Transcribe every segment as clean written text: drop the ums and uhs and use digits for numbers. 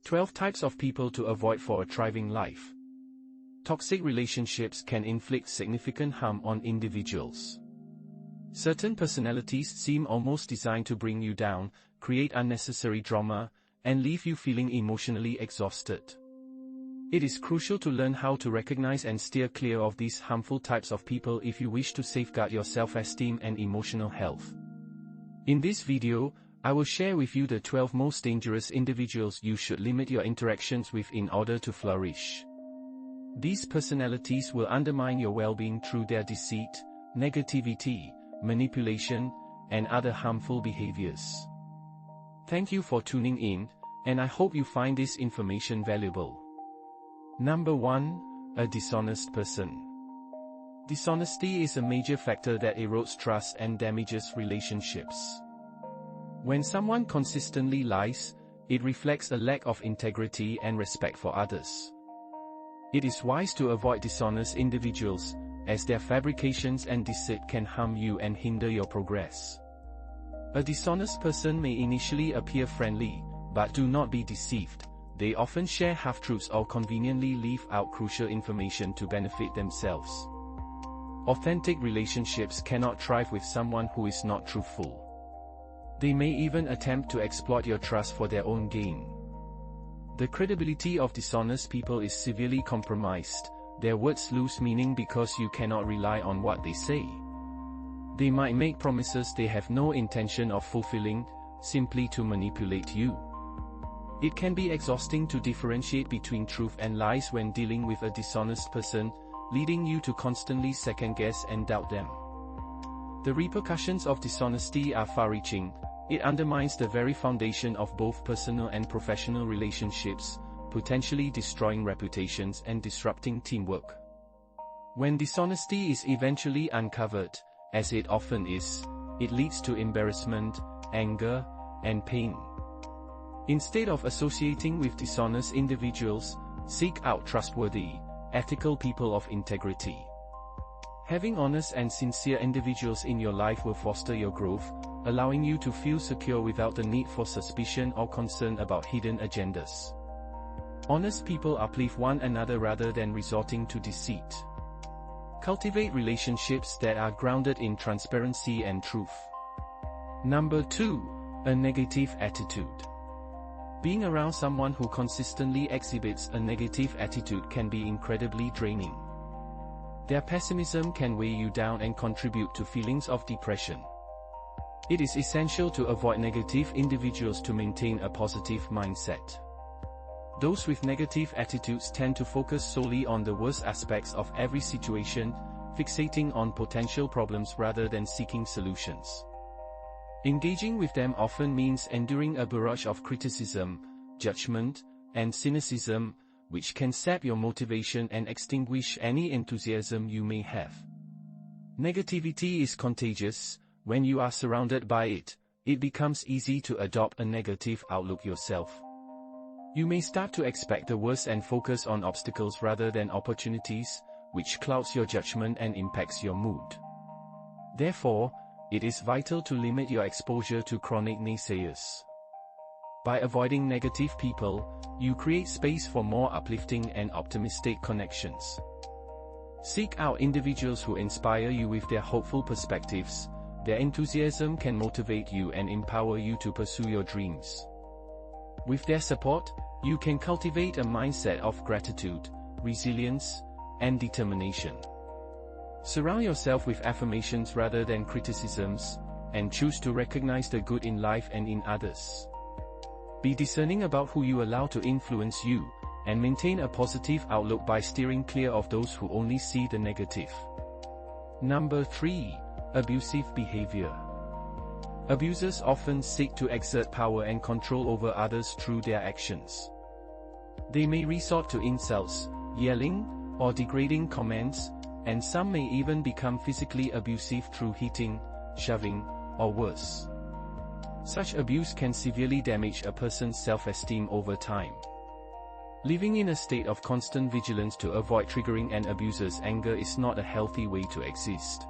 12 types of people to avoid for a thriving life. Toxic relationships can inflict significant harm on individuals. Certain personalities seem almost designed to bring you down, create unnecessary drama, and leave you feeling emotionally exhausted. It is crucial to learn how to recognize and steer clear of these harmful types of people if you wish to safeguard your self-esteem and emotional health. In this video, I will share with you the 12 most dangerous individuals you should limit your interactions with in order to flourish. These personalities will undermine your well-being through their deceit, negativity, manipulation, and other harmful behaviors. Thank you for tuning in, and I hope you find this information valuable. Number 1. A dishonest person. Dishonesty is a major factor that erodes trust and damages relationships. When someone consistently lies, it reflects a lack of integrity and respect for others. It is wise to avoid dishonest individuals, as their fabrications and deceit can harm you and hinder your progress. A dishonest person may initially appear friendly, but do not be deceived. They often share half-truths or conveniently leave out crucial information to benefit themselves. Authentic relationships cannot thrive with someone who is not truthful. They may even attempt to exploit your trust for their own gain. The credibility of dishonest people is severely compromised. Their words lose meaning because you cannot rely on what they say. They might make promises they have no intention of fulfilling, simply to manipulate you. It can be exhausting to differentiate between truth and lies when dealing with a dishonest person, leading you to constantly second-guess and doubt them. The repercussions of dishonesty are far-reaching. It undermines the very foundation of both personal and professional relationships, potentially destroying reputations and disrupting teamwork. When dishonesty is eventually uncovered, as it often is, it leads to embarrassment, anger, and pain. Instead of associating with dishonest individuals, seek out trustworthy, ethical people of integrity. Having honest and sincere individuals in your life will foster your growth, allowing you to feel secure without the need for suspicion or concern about hidden agendas. Honest people uplift one another rather than resorting to deceit. Cultivate relationships that are grounded in transparency and truth. Number 2. A negative attitude. Being around someone who consistently exhibits a negative attitude can be incredibly draining. Their pessimism can weigh you down and contribute to feelings of depression. It is essential to avoid negative individuals to maintain a positive mindset. Those with negative attitudes tend to focus solely on the worst aspects of every situation, fixating on potential problems rather than seeking solutions. Engaging with them often means enduring a barrage of criticism, judgment, and cynicism, which can sap your motivation and extinguish any enthusiasm you may have. Negativity is contagious. When you are surrounded by it, it becomes easy to adopt a negative outlook yourself. You may start to expect the worst and focus on obstacles rather than opportunities, which clouds your judgment and impacts your mood. Therefore, it is vital to limit your exposure to chronic naysayers. By avoiding negative people, you create space for more uplifting and optimistic connections. Seek out individuals who inspire you with their hopeful perspectives. Their enthusiasm can motivate you and empower you to pursue your dreams. With their support, you can cultivate a mindset of gratitude, resilience, and determination. Surround yourself with affirmations rather than criticisms, and choose to recognize the good in life and in others. Be discerning about who you allow to influence you, and maintain a positive outlook by steering clear of those who only see the negative. Number 3. Abusive behavior. Abusers often seek to exert power and control over others through their actions. They may resort to insults, yelling, or degrading comments, and some may even become physically abusive through hitting, shoving, or worse. Such abuse can severely damage a person's self-esteem over time. Living in a state of constant vigilance to avoid triggering an abuser's anger is not a healthy way to exist.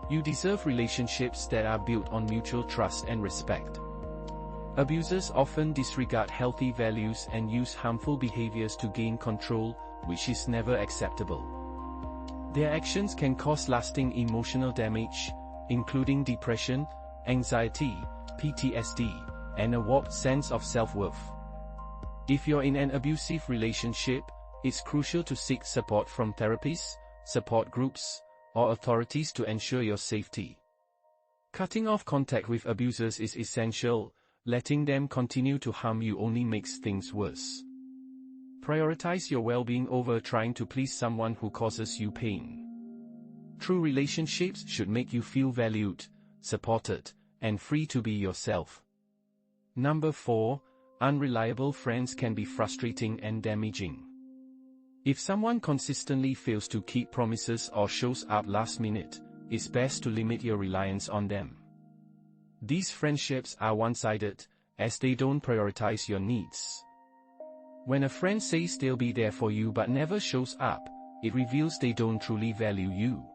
You deserve relationships that are built on mutual trust and respect. Abusers often disregard healthy values and use harmful behaviors to gain control, which is never acceptable. Their actions can cause lasting emotional damage, including depression, anxiety, PTSD, and a warped sense of self-worth. If you're in an abusive relationship, it's crucial to seek support from therapists, support groups, or authorities to ensure your safety. Cutting off contact with abusers is essential. Letting them continue to harm you only makes things worse. Prioritize your well-being over trying to please someone who causes you pain. True relationships should make you feel valued, supported, and free to be yourself. Number 4. Unreliable friends can be frustrating and damaging. If someone consistently fails to keep promises or shows up last minute, it's best to limit your reliance on them. These friendships are one-sided, as they don't prioritize your needs. When a friend says they'll be there for you but never shows up, it reveals they don't truly value you.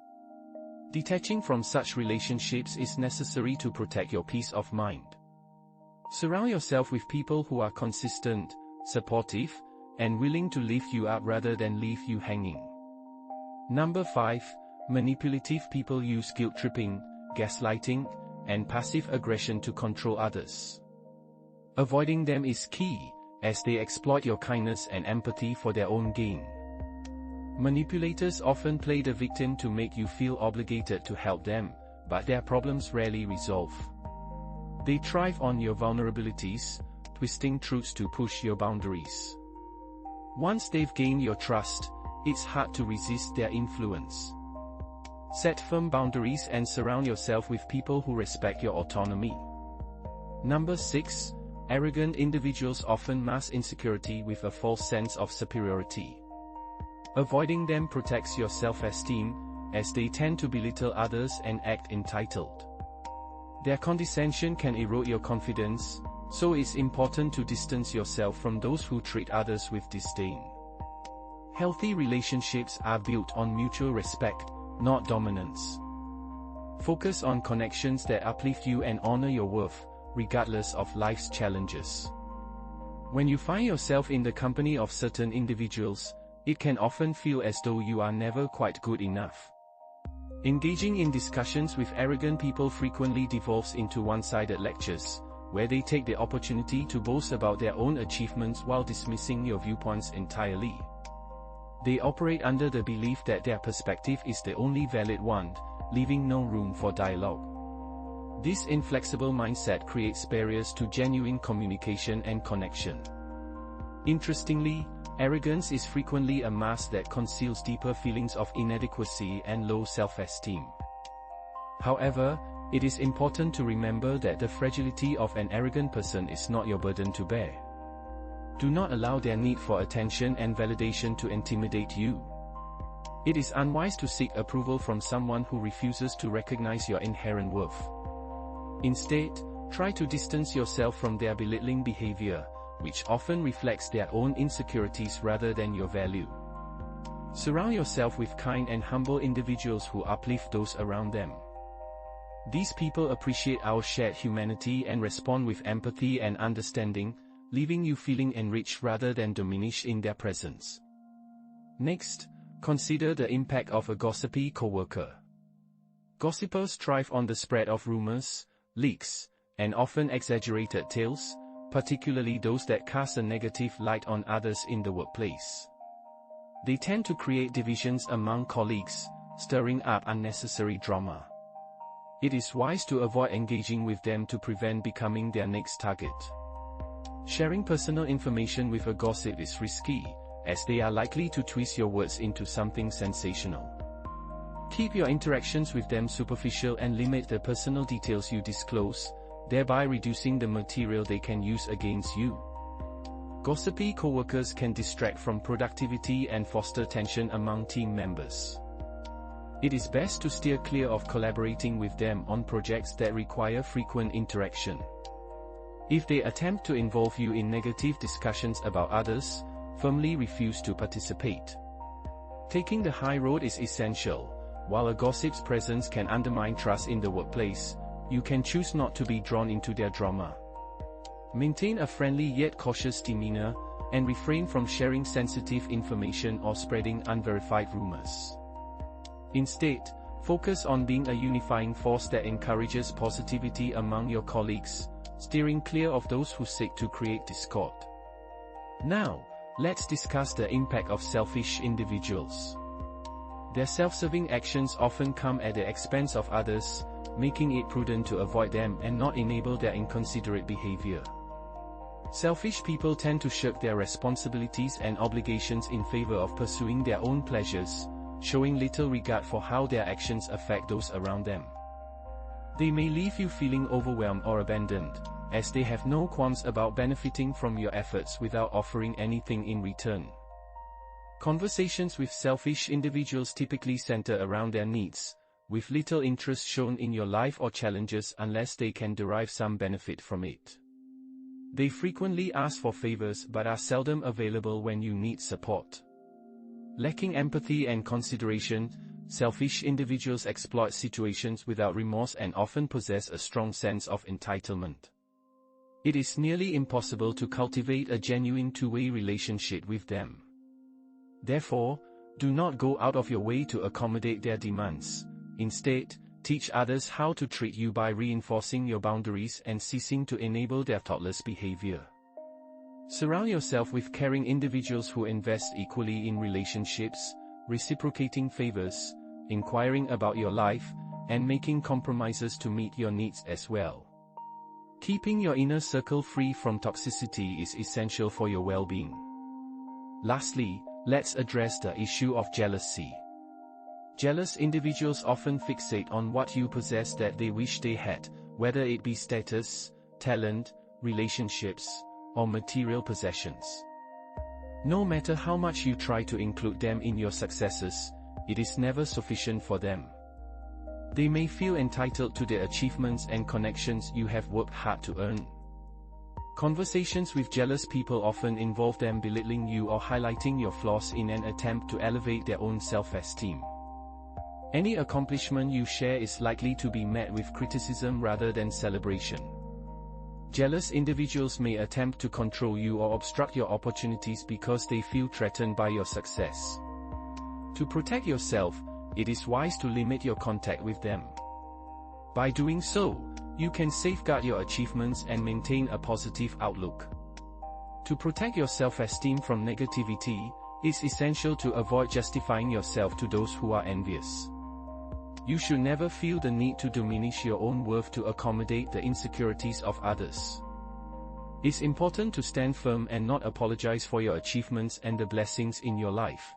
Detaching from such relationships is necessary to protect your peace of mind. Surround yourself with people who are consistent, supportive, and willing to lift you up rather than leave you hanging. Number 5. Manipulative people use guilt-tripping, gaslighting, and passive aggression to control others. Avoiding them is key, as they exploit your kindness and empathy for their own gain. Manipulators often play the victim to make you feel obligated to help them, but their problems rarely resolve. They thrive on your vulnerabilities, twisting truths to push your boundaries. Once they've gained your trust, it's hard to resist their influence. Set firm boundaries and surround yourself with people who respect your autonomy. Number 6. Arrogant individuals often mask insecurity with a false sense of superiority. Avoiding them protects your self-esteem, as they tend to belittle others and act entitled. Their condescension can erode your confidence, so it's important to distance yourself from those who treat others with disdain. Healthy relationships are built on mutual respect, not dominance. Focus on connections that uplift you and honor your worth, regardless of life's challenges. When you find yourself in the company of certain individuals, it can often feel as though you are never quite good enough. Engaging in discussions with arrogant people frequently devolves into one-sided lectures, where they take the opportunity to boast about their own achievements while dismissing your viewpoints entirely. They operate under the belief that their perspective is the only valid one, leaving no room for dialogue. This inflexible mindset creates barriers to genuine communication and connection. Interestingly, arrogance is frequently a mask that conceals deeper feelings of inadequacy and low self-esteem. However, it is important to remember that the fragility of an arrogant person is not your burden to bear. Do not allow their need for attention and validation to intimidate you. It is unwise to seek approval from someone who refuses to recognize your inherent worth. Instead, try to distance yourself from their belittling behavior, which often reflects their own insecurities rather than your value. Surround yourself with kind and humble individuals who uplift those around them. These people appreciate our shared humanity and respond with empathy and understanding, leaving you feeling enriched rather than diminished in their presence. Next, consider the impact of a gossipy coworker. Gossipers thrive on the spread of rumors, leaks, and often exaggerated tales, particularly those that cast a negative light on others in the workplace. They tend to create divisions among colleagues, stirring up unnecessary drama. It is wise to avoid engaging with them to prevent becoming their next target. Sharing personal information with a gossip is risky, as they are likely to twist your words into something sensational. Keep your interactions with them superficial and limit the personal details you disclose, thereby reducing the material they can use against you. Gossipy coworkers can distract from productivity and foster tension among team members. It is best to steer clear of collaborating with them on projects that require frequent interaction. If they attempt to involve you in negative discussions about others, firmly refuse to participate. Taking the high road is essential. While a gossip's presence can undermine trust in the workplace, you can choose not to be drawn into their drama. Maintain a friendly yet cautious demeanor, and refrain from sharing sensitive information or spreading unverified rumors. Instead, focus on being a unifying force that encourages positivity among your colleagues, steering clear of those who seek to create discord. Now, let's discuss the impact of selfish individuals. Their self-serving actions often come at the expense of others, making it prudent to avoid them and not enable their inconsiderate behavior. Selfish people tend to shirk their responsibilities and obligations in favor of pursuing their own pleasures, showing little regard for how their actions affect those around them. They may leave you feeling overwhelmed or abandoned, as they have no qualms about benefiting from your efforts without offering anything in return. Conversations with selfish individuals typically center around their needs, with little interest shown in your life or challenges unless they can derive some benefit from it. They frequently ask for favors but are seldom available when you need support. Lacking empathy and consideration, selfish individuals exploit situations without remorse and often possess a strong sense of entitlement. It is nearly impossible to cultivate a genuine two-way relationship with them. Therefore, do not go out of your way to accommodate their demands. Instead, teach others how to treat you by reinforcing your boundaries and ceasing to enable their thoughtless behavior. Surround yourself with caring individuals who invest equally in relationships, reciprocating favors, inquiring about your life, and making compromises to meet your needs as well. Keeping your inner circle free from toxicity is essential for your well-being. Lastly, let's address the issue of jealousy. Jealous individuals often fixate on what you possess that they wish they had, whether it be status, talent, relationships, or material possessions. No matter how much you try to include them in your successes, it is never sufficient for them. They may feel entitled to the achievements and connections you have worked hard to earn. Conversations with jealous people often involve them belittling you or highlighting your flaws in an attempt to elevate their own self-esteem. Any accomplishment you share is likely to be met with criticism rather than celebration. Jealous individuals may attempt to control you or obstruct your opportunities because they feel threatened by your success. To protect yourself, it is wise to limit your contact with them. By doing so, you can safeguard your achievements and maintain a positive outlook. To protect your self-esteem from negativity, it's essential to avoid justifying yourself to those who are envious. You should never feel the need to diminish your own worth to accommodate the insecurities of others. It's important to stand firm and not apologize for your achievements and the blessings in your life.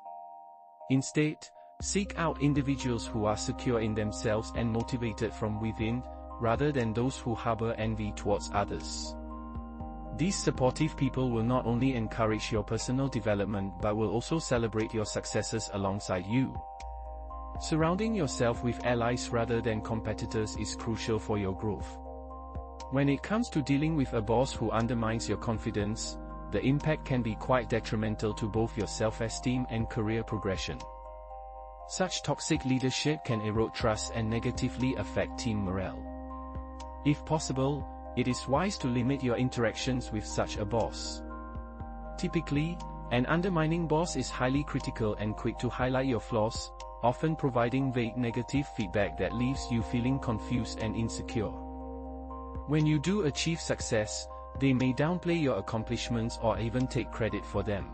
Instead, seek out individuals who are secure in themselves and motivated from within, rather than those who harbor envy towards others. These supportive people will not only encourage your personal development but will also celebrate your successes alongside you. Surrounding yourself with allies rather than competitors is crucial for your growth. When it comes to dealing with a boss who undermines your confidence, the impact can be quite detrimental to both your self-esteem and career progression. Such toxic leadership can erode trust and negatively affect team morale. If possible, it is wise to limit your interactions with such a boss. Typically, an undermining boss is highly critical and quick to highlight your flaws, often providing vague negative feedback that leaves you feeling confused and insecure. When you do achieve success, they may downplay your accomplishments or even take credit for them.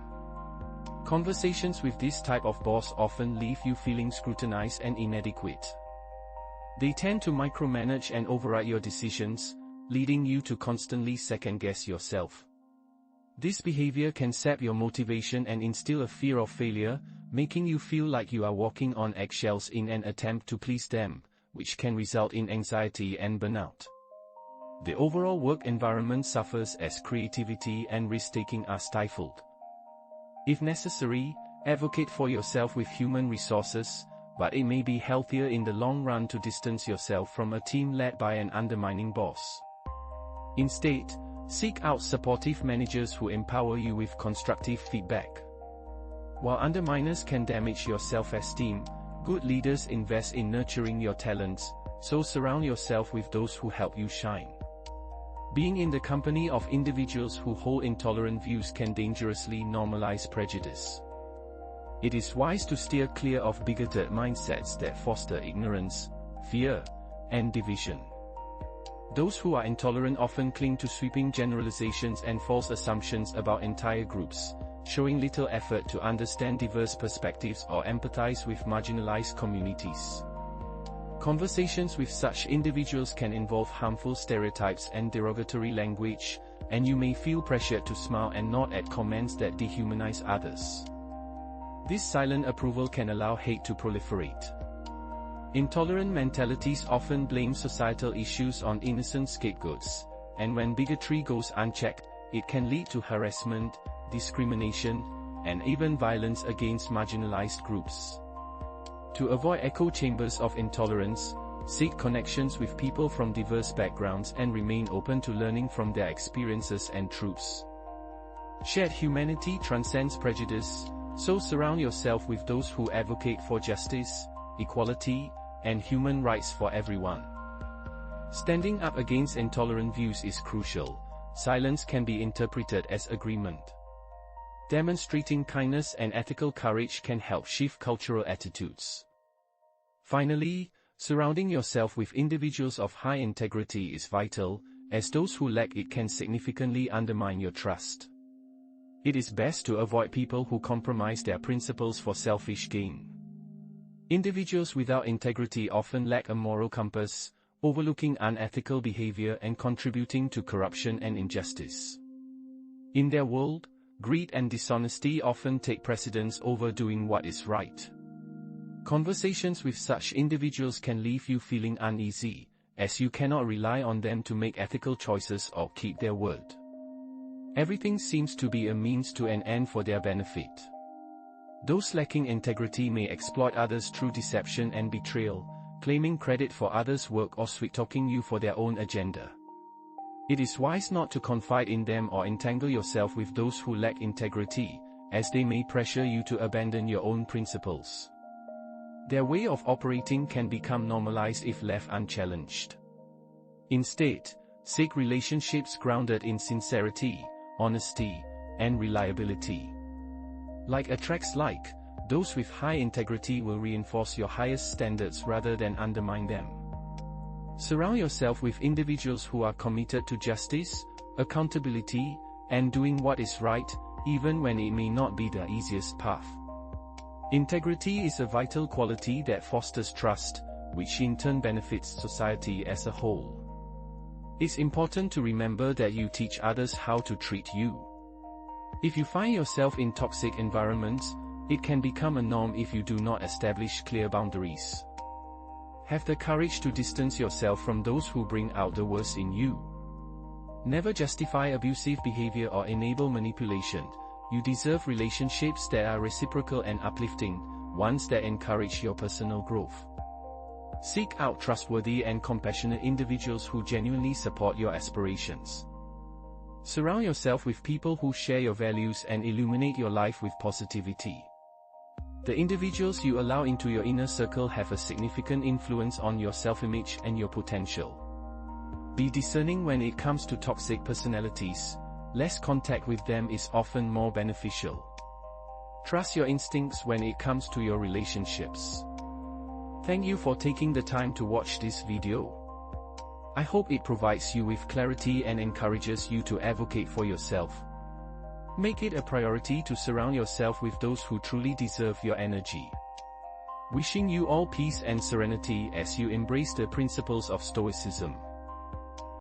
Conversations with this type of boss often leave you feeling scrutinized and inadequate. They tend to micromanage and override your decisions, leading you to constantly second-guess yourself. This behavior can sap your motivation and instill a fear of failure, making you feel like you are walking on eggshells in an attempt to please them, which can result in anxiety and burnout. The overall work environment suffers as creativity and risk-taking are stifled. If necessary, advocate for yourself with human resources, but it may be healthier in the long run to distance yourself from a team led by an undermining boss. Instead, seek out supportive managers who empower you with constructive feedback. While underminers can damage your self-esteem, good leaders invest in nurturing your talents, so surround yourself with those who help you shine. Being in the company of individuals who hold intolerant views can dangerously normalize prejudice. It is wise to steer clear of bigoted mindsets that foster ignorance, fear, and division. Those who are intolerant often cling to sweeping generalizations and false assumptions about entire groups, showing little effort to understand diverse perspectives or empathize with marginalized communities. Conversations with such individuals can involve harmful stereotypes and derogatory language, and you may feel pressured to smile and nod at comments that dehumanize others. This silent approval can allow hate to proliferate. Intolerant mentalities often blame societal issues on innocent scapegoats, and when bigotry goes unchecked, it can lead to harassment, discrimination, and even violence against marginalized groups. To avoid echo chambers of intolerance, seek connections with people from diverse backgrounds and remain open to learning from their experiences and truths. Shared humanity transcends prejudice, so surround yourself with those who advocate for justice, equality, and human rights for everyone. Standing up against intolerant views is crucial. Silence can be interpreted as agreement. Demonstrating kindness and ethical courage can help shift cultural attitudes. Finally, surrounding yourself with individuals of high integrity is vital, as those who lack it can significantly undermine your trust. It is best to avoid people who compromise their principles for selfish gain. Individuals without integrity often lack a moral compass, overlooking unethical behavior and contributing to corruption and injustice. In their world, greed and dishonesty often take precedence over doing what is right. Conversations with such individuals can leave you feeling uneasy, as you cannot rely on them to make ethical choices or keep their word. Everything seems to be a means to an end for their benefit. Those lacking integrity may exploit others through deception and betrayal, claiming credit for others' work or sweet-talking you for their own agenda. It is wise not to confide in them or entangle yourself with those who lack integrity, as they may pressure you to abandon your own principles. Their way of operating can become normalized if left unchallenged. Instead, seek relationships grounded in sincerity, honesty, and reliability. Like attracts like, those with high integrity will reinforce your highest standards rather than undermine them. Surround yourself with individuals who are committed to justice, accountability, and doing what is right, even when it may not be the easiest path. Integrity is a vital quality that fosters trust, which in turn benefits society as a whole. It's important to remember that you teach others how to treat you. If you find yourself in toxic environments, it can become a norm if you do not establish clear boundaries. Have the courage to distance yourself from those who bring out the worst in you. Never justify abusive behavior or enable manipulation. You deserve relationships that are reciprocal and uplifting, ones that encourage your personal growth. Seek out trustworthy and compassionate individuals who genuinely support your aspirations. Surround yourself with people who share your values and illuminate your life with positivity. The individuals you allow into your inner circle have a significant influence on your self-image and your potential. Be discerning when it comes to toxic personalities. Less contact with them is often more beneficial. Trust your instincts when it comes to your relationships. Thank you for taking the time to watch this video. I hope it provides you with clarity and encourages you to advocate for yourself. Make it a priority to surround yourself with those who truly deserve your energy. Wishing you all peace and serenity as you embrace the principles of Stoicism.